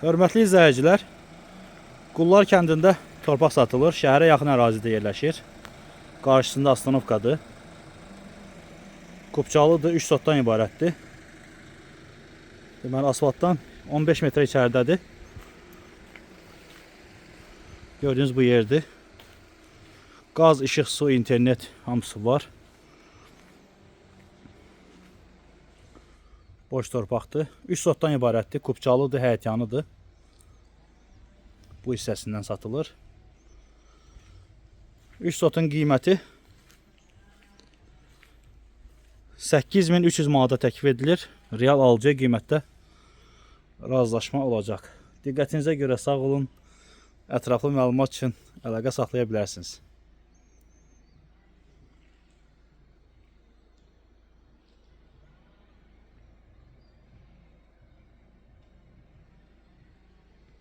Hörmətli izləyicilər, Qullar kəndində torpaq satılır. Şəhərə yaxın ərazidə yerləşir. Qarşısında astanovkadır. Kupçalıdır, 3 sotdan ibarətdir. Deməli, asfaltdan 15 metre içəridədir. Gördüyünüz bu yerdir. Qaz, işıq, su, internet hamısı var. Boş torpaqdır. 3 sotdan ibarətdir. Kupçalıdır, həyətyanıdır. Bu hissəsindən satılır. 3 sotun qiyməti 8300 manata təklif edilir. Real alıcıya qiymətdə razılaşma olacaq. Diqqətinizə görə sağ olun. Ətraflı məlumat üçün əlaqə saxlaya bilərsiniz.